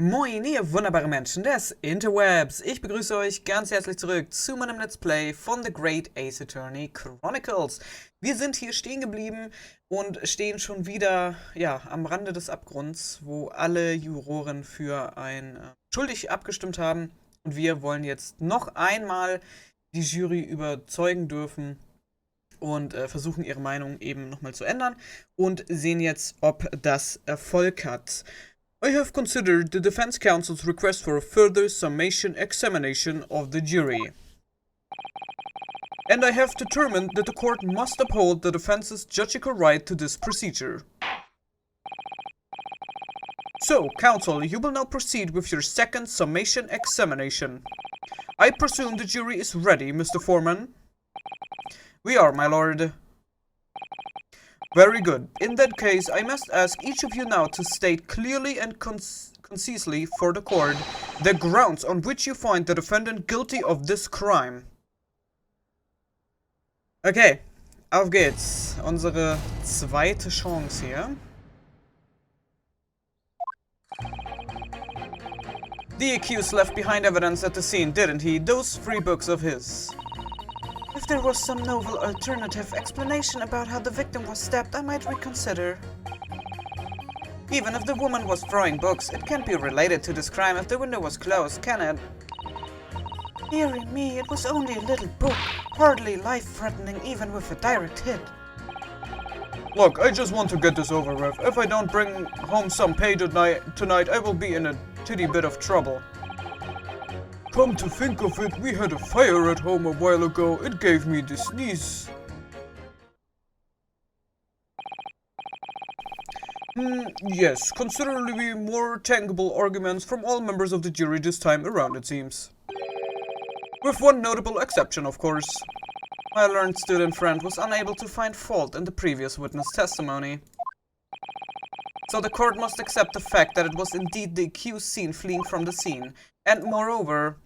Moin, ihr wunderbare Menschen des Interwebs! Ich begrüße euch ganz herzlich zurück zu meinem Let's Play von The Great Ace-Attorney Chronicles. Wir sind hier stehen geblieben und stehen schon wieder, ja, am Rande des Abgrunds, wo alle Juroren für ein schuldig abgestimmt haben. Und wir wollen jetzt noch einmal die Jury überzeugen dürfen und versuchen ihre Meinung eben nochmal zu ändern und sehen jetzt, ob das Erfolg hat. I have considered the defense counsel's request for a further summation examination of the jury. And I have determined that the court must uphold the defense's judicial right to this procedure. So, counsel, you will now proceed with your second summation examination. I presume the jury is ready, Mr. Foreman? We are, my lord. Very good. In that case, I must ask each of you now to state clearly and concisely for the court the grounds on which you find the defendant guilty of this crime. Okay, auf geht's. Unsere zweite Chance hier. The accused left behind evidence at the scene, didn't he? Those 3 books of his. If there was some novel alternative explanation about how the victim was stabbed, I might reconsider. Even if the woman was throwing books, it can't be related to this crime if the window was closed, can it? Dearie me, it was only a little book, hardly life-threatening even with a direct hit. Look, I just want to get this over with. If I don't bring home some pay tonight, I will be in a titty bit of trouble. Come to think of it, we had a fire at home a while ago. It gave me the sneeze. Yes, considerably more tangible arguments from all members of the jury this time around, it seems. With one notable exception, of course. My learned student friend was unable to find fault in the previous witness testimony. So the court must accept the fact that it was indeed the accused seen fleeing from the scene. And moreover,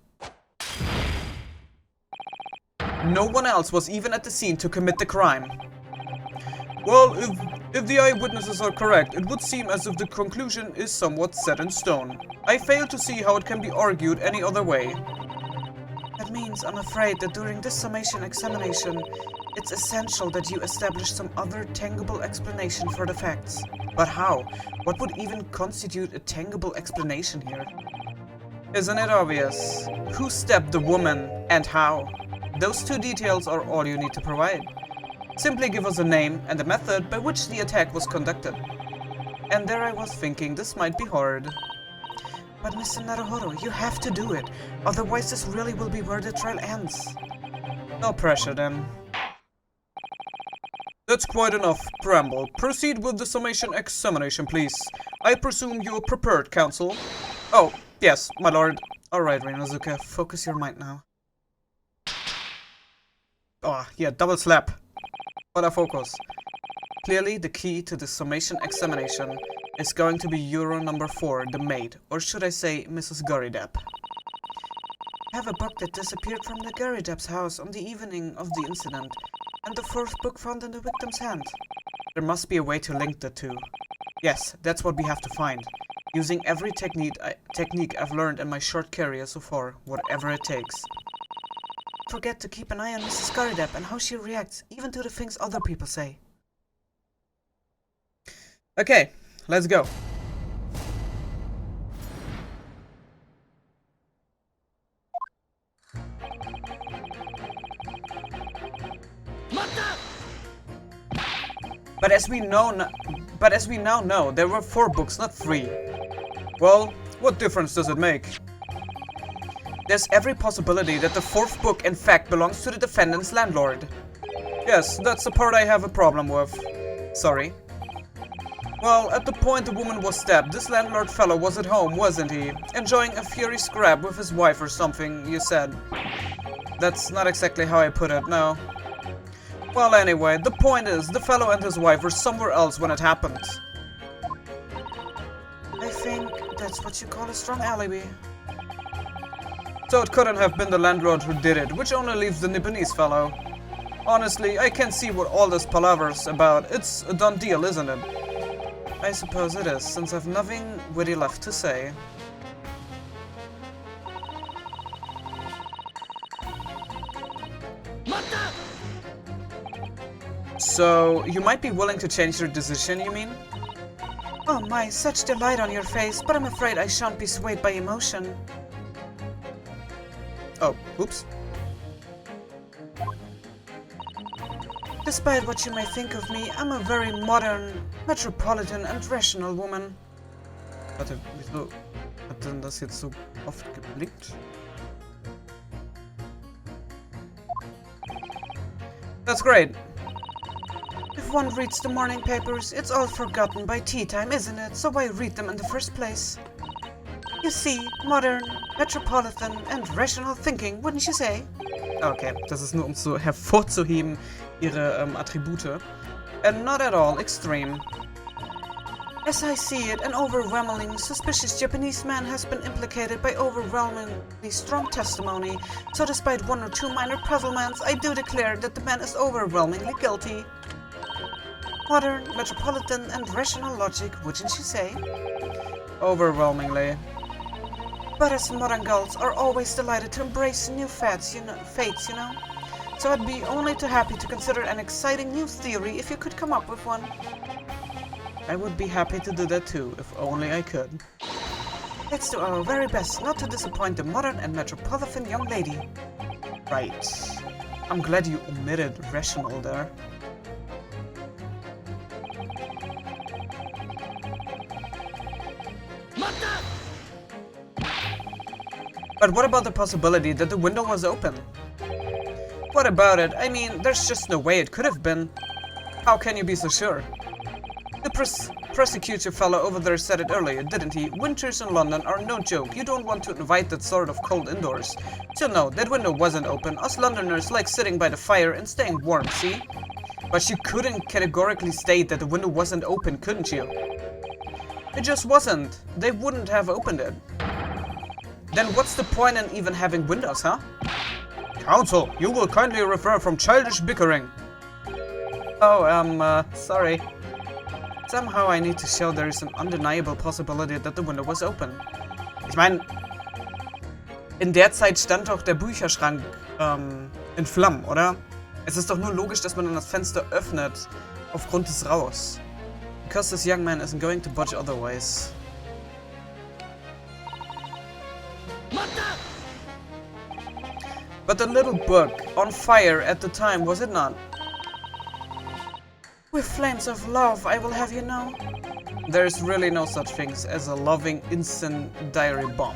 no one else was even at the scene to commit the crime. Well, if the eyewitnesses are correct, it would seem as if the conclusion is somewhat set in stone. I fail to see how it can be argued any other way. That means, I'm afraid, that during this summation examination, it's essential that you establish some other tangible explanation for the facts. But how? What would even constitute a tangible explanation here? Isn't it obvious? Who stabbed the woman and how? Those 2 details are all you need to provide. Simply give us a name and the method by which the attack was conducted. And there I was thinking this might be hard. But Mr. Naruhodo, you have to do it. Otherwise this really will be where the trial ends. No pressure then. That's quite enough preamble. Proceed with the summation examination, please. I presume you are prepared, counsel? Oh, yes, my lord. Alright, Ryunosuke, focus your mind now. Oh, yeah, double slap. But I focus. Clearly, the key to the summation examination is going to be Euro number 4, the maid, or should I say, Mrs. Guridepp. I have a book that disappeared from the Guridepp's house on the evening of the incident, and the 4th book found in the victim's hand. There must be a way to link the 2. Yes, that's what we have to find. Using every technique I've learned in my short career so far, whatever it takes. Forget to keep an eye on Mrs. Guridepp and how she reacts, even to the things other people say. Okay, let's go. But as we now know, there were 4 books, not 3. Well, what difference does it make? There's every possibility that the 4th book in fact belongs to the defendant's landlord. Yes, that's the part I have a problem with. Sorry. Well, at the point the woman was stabbed, this landlord fellow was at home, wasn't he? Enjoying a fiery scrap with his wife or something, you said. That's not exactly how I put it, no. Well, anyway, the point is, the fellow and his wife were somewhere else when it happened. I think that's what you call a strong alibi. So it couldn't have been the landlord who did it, which only leaves the Nipponese fellow. Honestly, I can't see what all this palaver's about. It's a done deal, isn't it? I suppose it is, since I've nothing witty left to say. So, you might be willing to change your decision, you mean? Oh my, such delight on your face, but I'm afraid I shan't be swayed by emotion. Oh, oops. Despite what you may think of me, I'm a very modern, metropolitan and rational woman. Warte, wieso hat denn das jetzt so oft geblinkt? That's great. If one reads the morning papers, it's all forgotten by tea time, isn't it? So why read them in the first place? You see, modern, metropolitan and rational thinking, wouldn't you say? Okay, das ist nur um so hervorzuheben, ihre Attribute. And not at all extreme. As I see it, an overwhelmingly suspicious Japanese man has been implicated by overwhelmingly strong testimony. So despite one or two minor puzzlements, I do declare that the man is overwhelmingly guilty. Modern, metropolitan and rational logic, wouldn't you say? Overwhelmingly. But us modern girls are always delighted to embrace new fates, you know. So I'd be only too happy to consider an exciting new theory if you could come up with one. I would be happy to do that too, if only I could. Let's do our very best not to disappoint the modern and metropolitan young lady. Right. I'm glad you omitted rational there. But what about the possibility that the window was open? What about it? I mean, there's just no way it could have been. How can you be so sure? The prosecutor fellow over there said it earlier, didn't he? Winters in London are no joke. You don't want to invite that sort of cold indoors. So no, that window wasn't open. Us Londoners like sitting by the fire and staying warm, see? But you couldn't categorically state that the window wasn't open, couldn't you? It just wasn't. They wouldn't have opened it. Then what's the point in even having windows, huh? Counsel, you will kindly refrain from childish bickering. Oh, sorry. Somehow I need to show there is an undeniable possibility that the window was open. Ich meine, in der Zeit stand doch der Bücherschrank in Flammen, oder? Es ist doch nur logisch, dass man dann das Fenster öffnet aufgrund des Rauchs. Because this young man isn't going to budge otherwise. But the little book on fire at the time, was it not? With flames of love, I will have you know. There's really no such things as a loving incendiary bomb.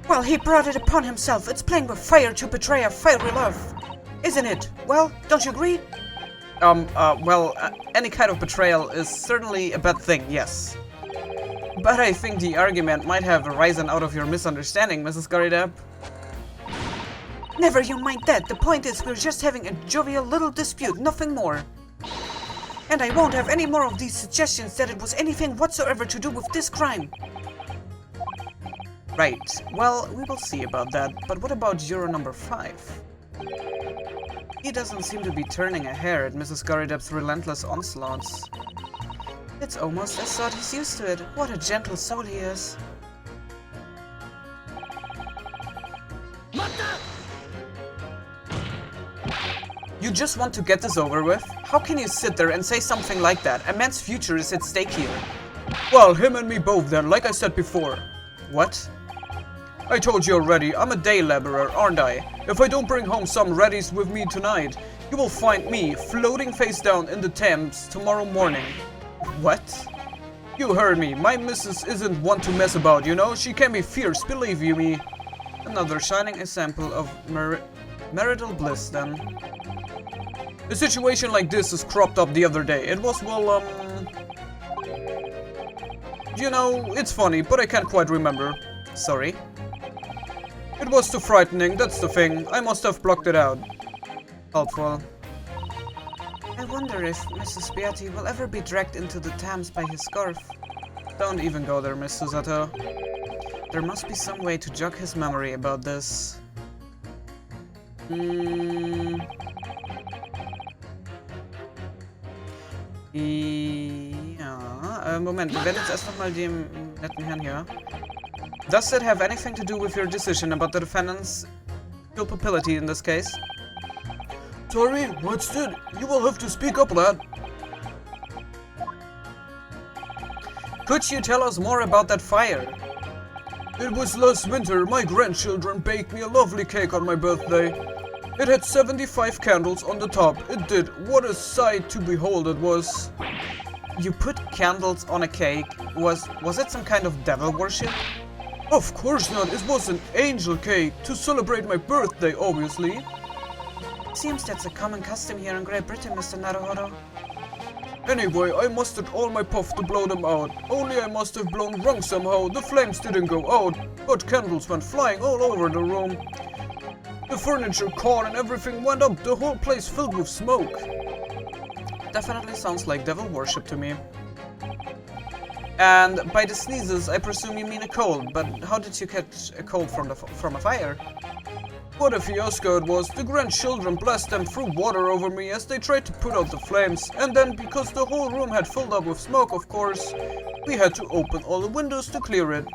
Well, he brought it upon himself. It's playing with fire to betray a fiery love. Isn't it? Well, don't you agree? Any kind of betrayal is certainly a bad thing, yes. But I think the argument might have arisen out of your misunderstanding, Mrs. Garidab. Never you mind that. The point is we're just having a jovial little dispute, nothing more. And I won't have any more of these suggestions that it was anything whatsoever to do with this crime. Right. Well, we will see about that. But what about juror number 5? He doesn't seem to be turning a hair at Mrs. Garidab's relentless onslaughts. It's almost as though he's used to it. What a gentle soul he is. You just want to get this over with? How can you sit there and say something like that? A man's future is at stake here. Well, him and me both then, like I said before. What? I told you already, I'm a day laborer, aren't I? If I don't bring home some readies with me tonight, you will find me floating face down in the Thames tomorrow morning. What? You heard me, my missus isn't one to mess about, you know? She can be fierce, believe you me. Another shining example of marital bliss then. A situation like this is cropped up the other day. It was, well, you know, it's funny, but I can't quite remember. Sorry. It was too frightening, that's the thing. I must have blocked it out. Helpful. I wonder if Mrs. Beatty will ever be dragged into the Thames by his scarf. Don't even go there, Miss Susato. There must be some way to jog his memory about this. Ja, Moment, wir werden jetzt erst nochmal dem netten Herrn hier. Does it have anything to do with your decision about the defendant's culpability in this case? Sorry, what's that? You will have to speak up, lad. Could you tell us more about that fire? It was last winter. My grandchildren baked me a lovely cake on my birthday. It had 75 candles on the top. It did. What a sight to behold it was. You put candles on a cake? Was it some kind of devil worship? Of course not. It was an angel cake. To celebrate my birthday, obviously. Seems that's a common custom here in Great Britain, Mr. Naruhodo. Anyway, I mustered all my puff to blow them out. Only I must have blown wrong somehow. The flames didn't go out, but candles went flying all over the room. The furniture caught and everything went up. The whole place filled with smoke. Definitely sounds like devil worship to me. And by the sneezes, I presume you mean a cold. But how did you catch a cold from a fire? What a fiasco it was. The grandchildren blasted them threw water over me as they tried to put out the flames. And then, because the whole room had filled up with smoke, of course, we had to open all the windows to clear it.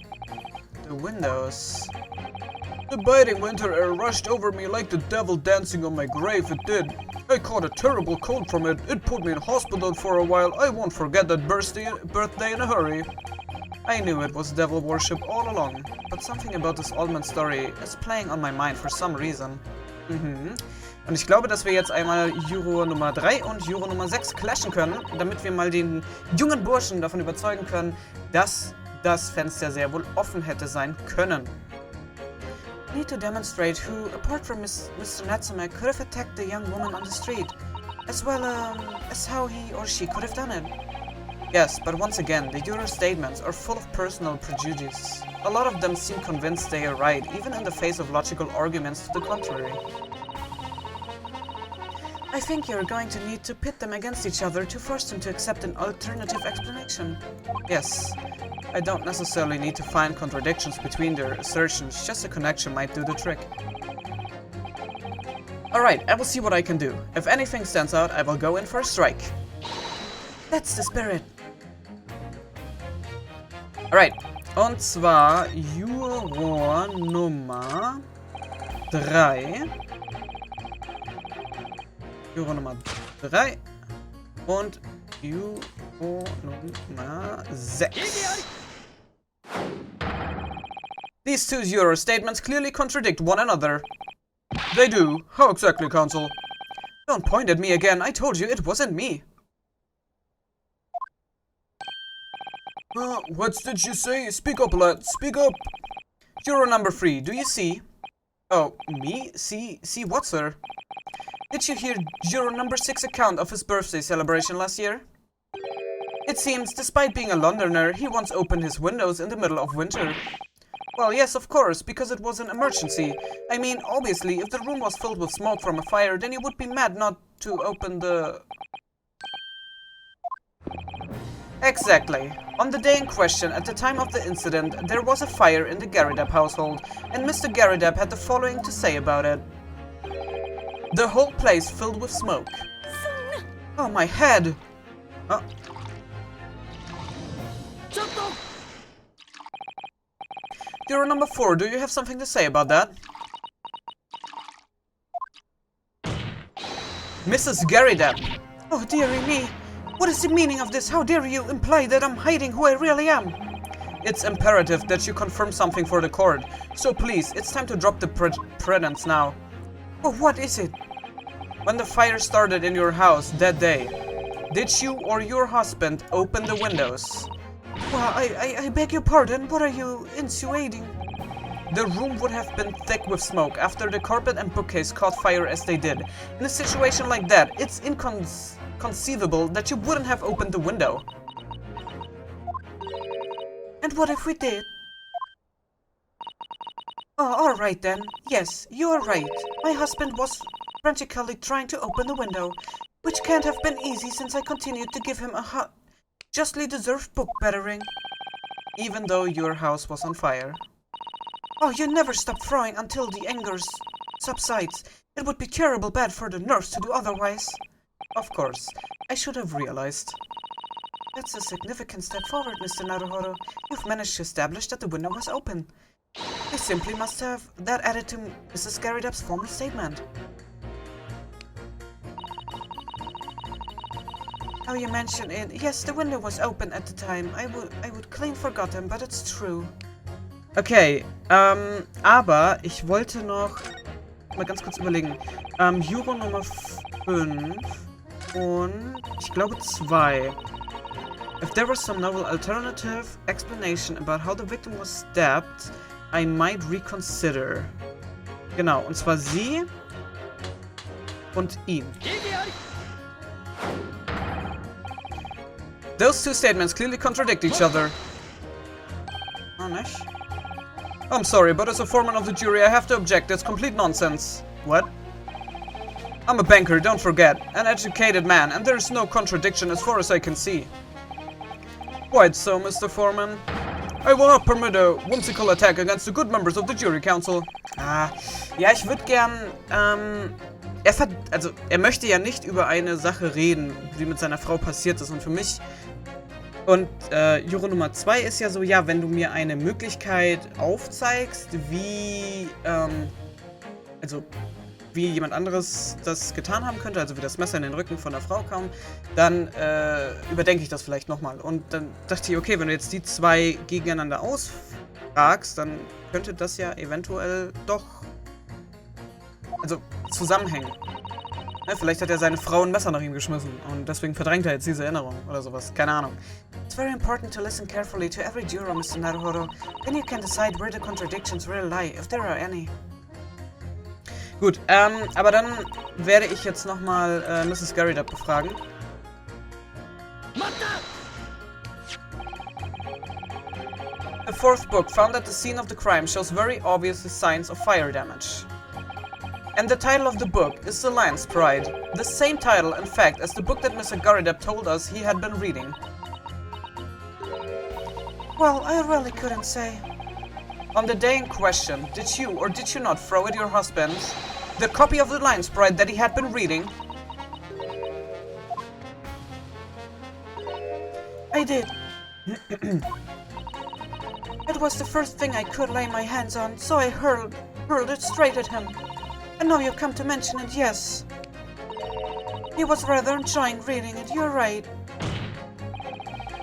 The windows? The biting winter air rushed over me like the devil dancing on my grave, it did. I caught a terrible cold from it. It put me in hospital for a while. I won't forget that birthday in a hurry. I knew it was devil worship all along, but something about this Old Man story is playing on my mind for some reason. Und ich glaube, dass wir jetzt einmal Juror Nummer 3 und Juror Nummer 6 clashen können, damit wir mal den jungen Burschen davon überzeugen können, dass das Fenster sehr wohl offen hätte sein können. Need to demonstrate who, apart from Mr. Natsume, could have attacked the young woman on the street, as well as how he or she could have done it. Yes, but once again, the jurors' statements are full of personal prejudice. A lot of them seem convinced they are right, even in the face of logical arguments to the contrary. I think you're going to need to pit them against each other to force them to accept an alternative explanation. Yes, I don't necessarily need to find contradictions between their assertions, just a connection might do the trick. Alright, I will see what I can do. If anything stands out, I will go in for a strike. That's the spirit. Alright, und zwar Juror Nummer 3. Juror Nummer 3 und Juror Nummer 6. These two juror statements clearly contradict one another. They do. How exactly, counsel? Don't point at me again. I told you it wasn't me. What did you say? Speak up, lad. Speak up. Juror number 3, do you see? Oh, me? See what, sir? Did you hear juror number 6's account of his birthday celebration last year? It seems, despite being a Londoner, he once opened his windows in the middle of winter. Well, yes, of course, because it was an emergency. I mean, obviously, if the room was filled with smoke from a fire, then you would be mad not to open the... Exactly. On the day in question, at the time of the incident, there was a fire in the Garrideb household, and Mr. Garrideb had the following to say about it. The whole place filled with smoke. Oh, my head! Juror number 4, do you have something to say about that? Mrs. Garrideb! Oh, dearie me! What is the meaning of this? How dare you imply that I'm hiding who I really am? It's imperative that you confirm something for the court. So please, it's time to drop the pretense now. Oh, what is it? When the fire started in your house that day, did you or your husband open the windows? Well, I beg your pardon. What are you insinuating? The room would have been thick with smoke after the carpet and bookcase caught fire as they did. In a situation like that, it's inconceivable that you wouldn't have opened the window. And what if we did? Oh, alright then. Yes, you're right. My husband was frantically trying to open the window, which can't have been easy since I continued to give him a justly deserved book battering. Even though your house was on fire. Oh, you never stop throwing until the anger subsides. It would be terrible bad for the nerves to do otherwise. Of course. I should have realized. That's a significant step forward, Mr. Naruhodo. You've managed to establish that the window was open. You simply must have that added to Mrs. Garrideb's formal statement. Now you mention it, yes, the window was open at the time. I would clean forgotten, but it's true. Okay, aber ich wollte noch mal ganz kurz überlegen. Juror Nummer 5 und ich glaube 2. If there was some novel alternative explanation about how the victim was stabbed, I might reconsider. Genau, und zwar sie und ihn. Those two statements clearly contradict each other. Oh, nice. I'm sorry, but as a foreman of the jury, I have to object. That's complete nonsense. What? I'm a banker, don't forget. An educated man, and there's no contradiction as far as I can see. Quite so, Mr. Foreman. I will not permit a whimsical attack against the good members of the jury council. Ja, ich würde gern, er möchte ja nicht über eine Sache reden, die mit seiner Frau passiert ist. Und für mich, und Juror Nummer 2 ist ja so, ja, wenn du mir eine Möglichkeit aufzeigst, wie, wie jemand anderes das getan haben könnte, also wie das Messer in den Rücken von der Frau kam, dann überdenke ich das vielleicht nochmal. Und dann dachte ich, okay, wenn du jetzt die zwei gegeneinander ausfragst, dann könnte das ja eventuell doch, also zusammenhängen. Ja, vielleicht hat er seine Frau ein Messer nach ihm geschmissen und deswegen verdrängt er jetzt diese Erinnerung oder sowas. Keine Ahnung. It's very important to listen carefully to every juror, Mr. Naruhodo. Then you can decide where the contradictions really lie, if there are any. Gut, aber dann werde ich jetzt nochmal Mrs. Garrett befragen. The fourth book found that the scene of the crime shows very obvious signs of fire damage. And the title of the book is The Lion's Pride. The same title, in fact, as the book that Mr. Garrett told us he had been reading. Well, I really couldn't say. On the day in question, did you or did you not throw at your husband the copy of The Lion's Pride that he had been reading? I did. It was the first thing I could lay my hands on, so I hurled it straight at him. And now you come to mention it, yes. He was rather enjoying reading it, you're right.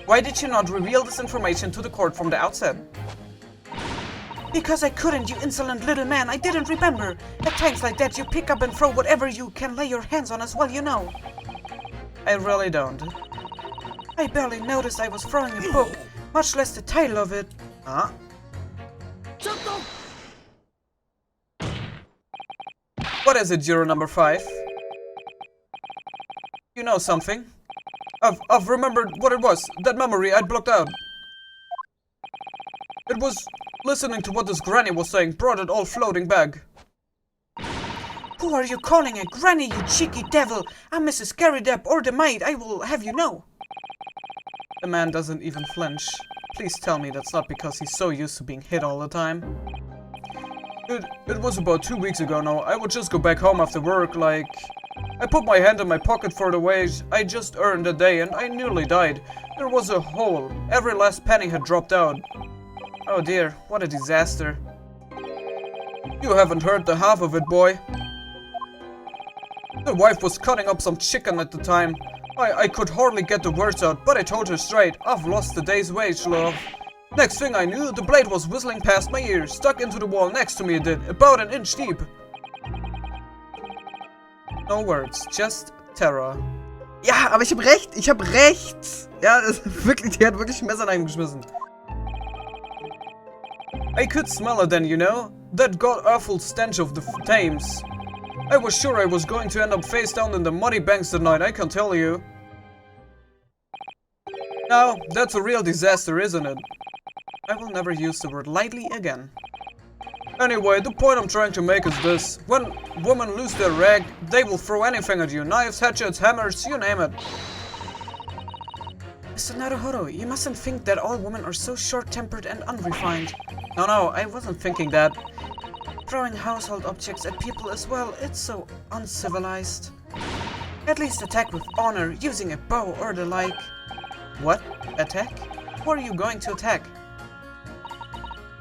Why did you not reveal this information to the court from the outset? Because I couldn't, you insolent little man. I didn't remember. At times like that, you pick up and throw whatever you can lay your hands on as well, you know. I really don't. I barely noticed I was throwing a book, much less the title of it. Huh? What is it, juror number 5? You know something? I've remembered what it was. That memory I'd blocked out. It was listening to what this granny was saying brought it all floating back. Who are you calling a granny, you cheeky devil? I'm Mrs. Garrideb or the maid, I will have you know. The man doesn't even flinch. Please tell me that's not because he's so used to being hit all the time. It was about 2 weeks ago now. I would just go back home after work, like... I put my hand in my pocket for the wage I just earned a day and I nearly died. There was a hole. Every last penny had dropped out. Oh dear, what a disaster. You haven't heard the half of it, boy. The wife was cutting up some chicken at the time. I could hardly get the words out, but I told her straight, I've lost the day's wage, love. Next thing I knew, the blade was whistling past my ear, stuck into the wall next to me it did, about an inch deep. No words, just terror. Ja, aber ich hab recht! Ja, wirklich, die hat wirklich ein Messer nach ihm geschmissen. I could smell it then, you know? That god-awful stench of the Thames. I was sure I was going to end up face down in the muddy banks that night, I can tell you. Now, that's a real disaster, isn't it? I will never use the word lightly again. Anyway, the point I'm trying to make is this. When women lose their rag, they will throw anything at you. Knives, hatchets, hammers, you name it. Mr. Naruhodo, you mustn't think that all women are so short-tempered and unrefined. No, I wasn't thinking that. Throwing household objects at people as well, it's so uncivilized. At least attack with honor, using a bow or the like. What? Attack? Who are you going to attack?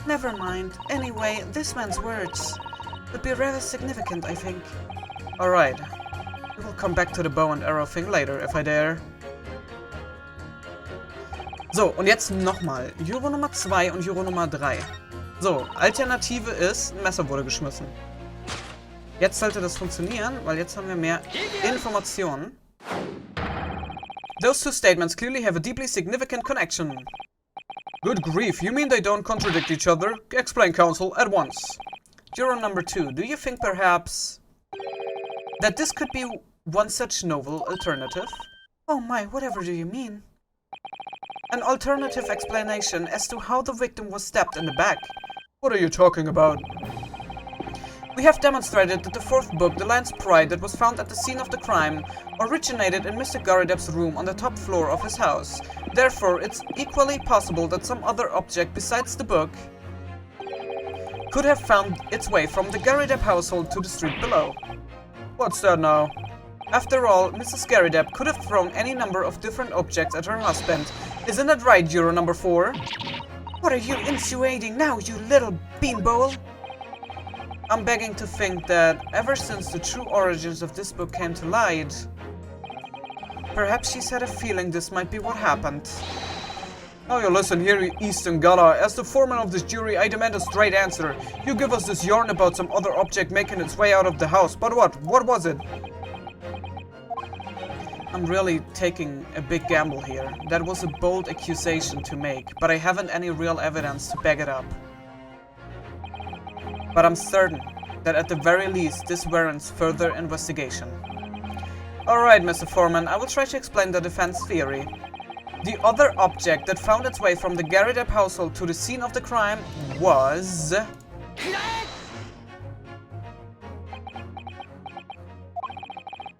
Never mind. Anyway, this man's words would be rather significant, I think. Alright. We will come back to the bow and arrow thing later, if I dare. So, und jetzt nochmal. Juror Nummer 2 und Juror Nummer 3. So, Alternative ist, ein Messer wurde geschmissen. Jetzt sollte das funktionieren, weil jetzt haben wir mehr Informationen. Those two statements clearly have a deeply significant connection. Good grief, you mean they don't contradict each other? Explain, counsel, at once. Juror number 2, do you think perhaps that this could be one such novel alternative? Oh my, whatever do you mean? An alternative explanation as to how the victim was stabbed in the back. What are you talking about? We have demonstrated that the fourth book, The Lion's Pride, that was found at the scene of the crime, originated in Mr. Garideb's room on the top floor of his house. Therefore, it's equally possible that some other object besides the book could have found its way from the Garideb household to the street below. What's that now? After all, Mrs. Garideb could have thrown any number of different objects at her husband. Isn't that right, Juror number 4? What are you insinuating now, you little beanbowl? I'm begging to think that ever since the true origins of this book came to light, perhaps she's had a feeling this might be what happened. Now you listen here, you Eastern Gala. As the foreman of this jury, I demand a straight answer. You give us this yarn about some other object making its way out of the house, but what? What was it? I'm really taking a big gamble here. That was a bold accusation to make, but I haven't any real evidence to back it up. But I'm certain that at the very least this warrants further investigation. Alright, Mr. Foreman, I will try to explain the defense theory. The other object that found its way from the Garideb household to the scene of the crime was...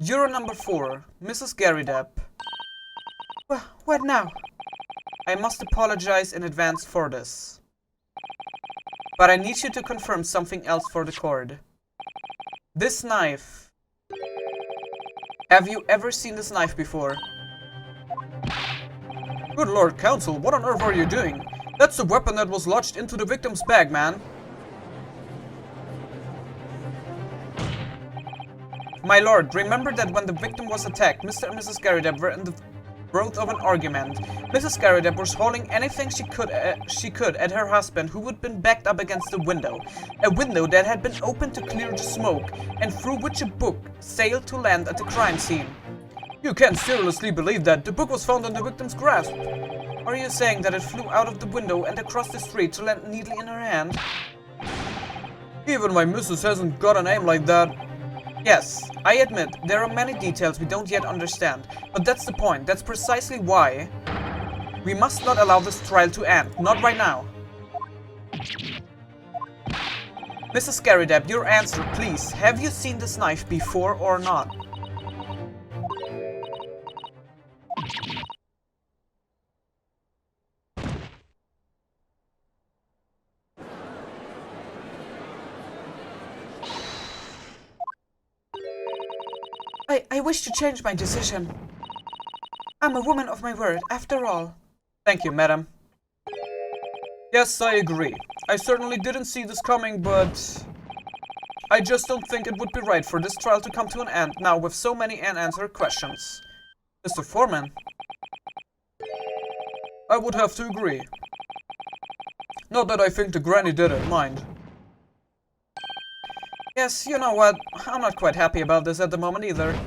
Juror number 4, Mrs. Garideb. What now? I must apologize in advance for this. But I need you to confirm something else for the court. This knife. Have you ever seen this knife before? Good Lord, counsel, what on earth are you doing? That's the weapon that was lodged into the victim's bag, man. My lord, remember that when the victim was attacked, Mr. and Mrs. Garideb were in the growth of an argument. Mrs. Garideb was hauling anything she could at her husband, who had been backed up against a window that had been opened to clear the smoke, and through which a book sailed to land at the crime scene. You can't seriously believe that. The book was found in the victim's grasp. Are you saying that it flew out of the window and across the street to land neatly in her hand? Even my missus hasn't got an aim like that. Yes, I admit, there are many details we don't yet understand, but that's the point. That's precisely why we must not allow this trial to end. Not right now. Mrs. Garideb, your answer, please. Have you seen this knife before or not? I wish to change my decision. I'm a woman of my word, after all. Thank you, madam. Yes, I agree. I certainly didn't see this coming, but I just don't think it would be right for this trial to come to an end now with so many unanswered questions. Mr. Foreman? I would have to agree. Not that I think the granny did it, mind. Yes, you know what? I'm not quite happy about this at the moment either.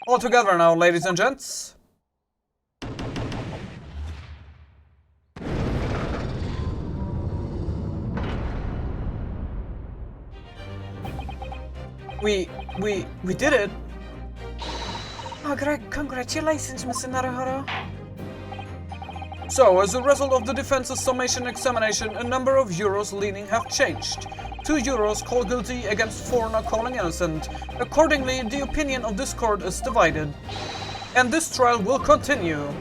All together now, ladies and gents. We did it. Oh, congratulations, Mr. Naruhodo. So, as a result of the defense's summation examination, a number of jurors leaning have changed. 2 jurors call guilty against 4 not calling innocent. Accordingly, the opinion of this court is divided. And this trial will continue.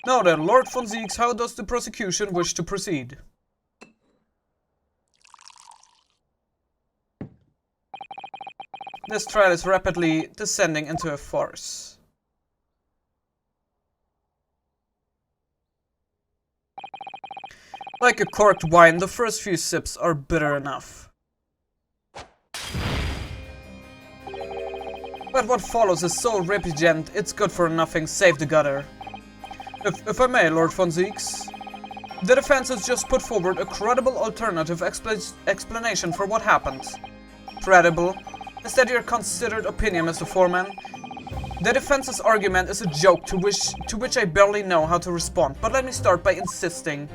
Now then, Lord von Zieks, how does the prosecution wish to proceed? This trial is rapidly descending into a farce. Like a corked wine, the first few sips are bitter enough. But what follows is so repugnant, it's good for nothing save the gutter. If I may, Lord von Zieks, the defense has just put forward a credible alternative explanation for what happened. Credible? Is that your considered opinion, Mr. Foreman? The defense's argument is a joke to which I barely know how to respond, but let me start by insisting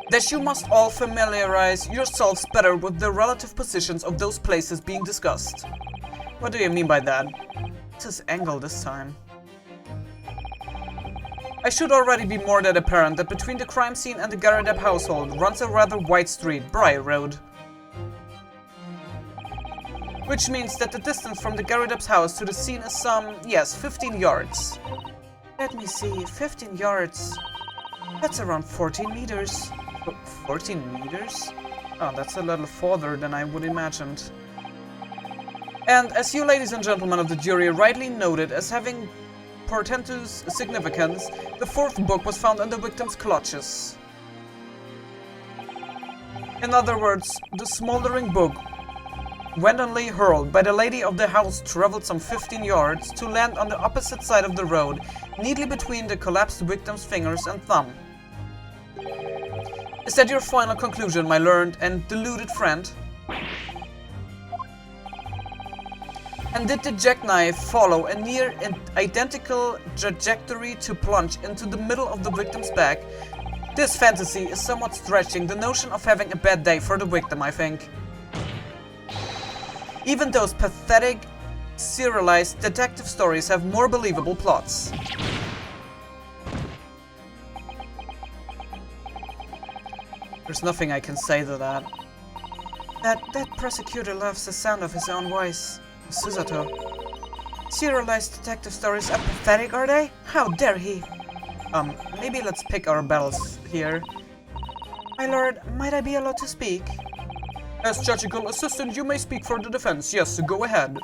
that you must all familiarize yourselves better with the relative positions of those places being discussed. What do you mean by that? It's his angle this time. I should already be more than apparent that between the crime scene and the Garadeb household runs a rather wide street, Briar Road. Which means that the distance from the Garadeb's house to the scene is some, yes, 15 yards. Let me see, 15 yards. That's around 14 meters. 14 meters? Oh, that's a little farther than I would imagined. And as you ladies and gentlemen of the jury rightly noted as having portentous significance, the fourth book was found in the victim's clutches. In other words, the smoldering book, randomly hurled by the lady of the house, traveled some 15 yards to land on the opposite side of the road, neatly between the collapsed victim's fingers and thumb. Is that your final conclusion, my learned and deluded friend? And did the jackknife follow a near identical trajectory to plunge into the middle of the victim's back? This fantasy is somewhat stretching the notion of having a bad day for the victim, I think. Even those pathetic, serialized detective stories have more believable plots. There's nothing I can say to that. That prosecutor loves the sound of his own voice. Susato. Serialized detective stories are pathetic, are they? How dare he? Maybe let's pick our battles here. My lord, might I be allowed to speak? As judicial assistant, you may speak for the defense. Yes, go ahead.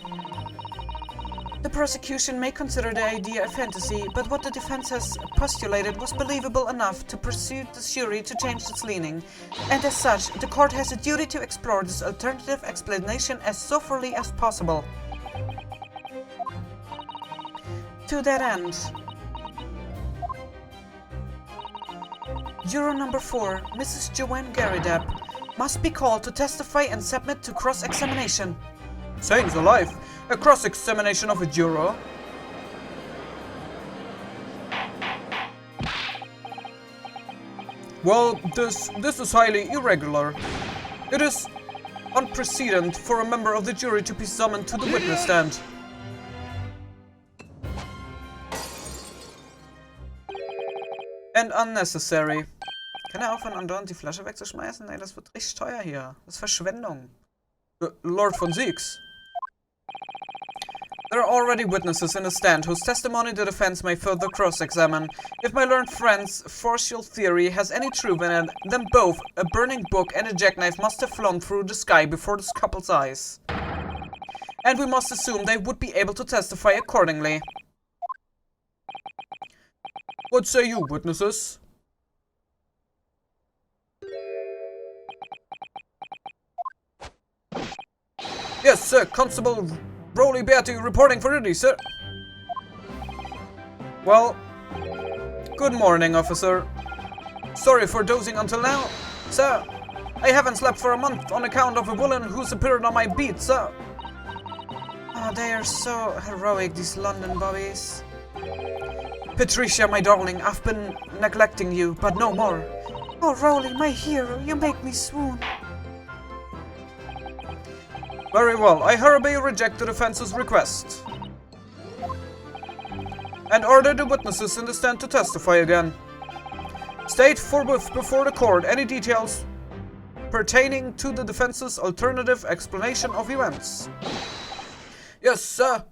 The prosecution may consider the idea a fantasy, but what the defense has postulated was believable enough to persuade the jury to change its leaning, and as such, the court has a duty to explore this alternative explanation as thoroughly as possible. To that end, Juror number 4, Mrs. Joanne Garadeb, must be called to testify and submit to cross-examination. Sayings alive! A cross-examination of a juror? Well, this is highly irregular. It is unprecedented for a member of the jury to be summoned to the witness stand. And unnecessary. Kann er aufhören, andauernd die Flasche wegzuschmeißen? Nee, das wird richtig teuer hier. Das ist Verschwendung. Lord von Zieks. There are already witnesses in the stand whose testimony the defense may further cross-examine. If my learned friend's forcible theory has any truth in it, then both a burning book and a jackknife must have flown through the sky before this couple's eyes. And we must assume they would be able to testify accordingly. What say you, witnesses? Yes, sir. Constable Broly Bertie reporting for duty, sir. Well, good morning, officer. Sorry for dozing until now, sir. I haven't slept for a month on account of a villain who's appeared on my beat, sir. Oh, they are so heroic, these London bobbies. Patricia, my darling, I've been neglecting you, but no more. Oh, Rolly, my hero, you make me swoon. Very well, I hereby reject the defense's request. And order the witnesses in the stand to testify again. State forthwith before the court any details pertaining to the defense's alternative explanation of events. Yes, sir.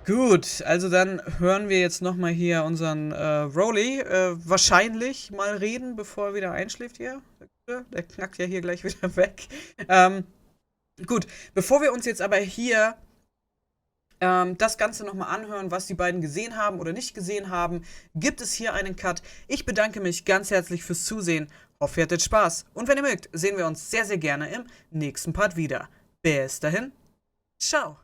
Gut, also dann hören wir jetzt nochmal hier unseren Rolly wahrscheinlich mal reden, bevor er wieder einschläft hier. Der knackt ja hier gleich wieder weg. Gut, bevor wir uns jetzt aber hier das Ganze nochmal anhören, was die beiden gesehen haben oder nicht gesehen haben, gibt es hier einen Cut. Ich bedanke mich ganz herzlich fürs Zusehen. Hoffe, ihr hattet Spaß. Und wenn ihr mögt, sehen wir uns sehr, sehr gerne im nächsten Part wieder. Bis dahin, ciao.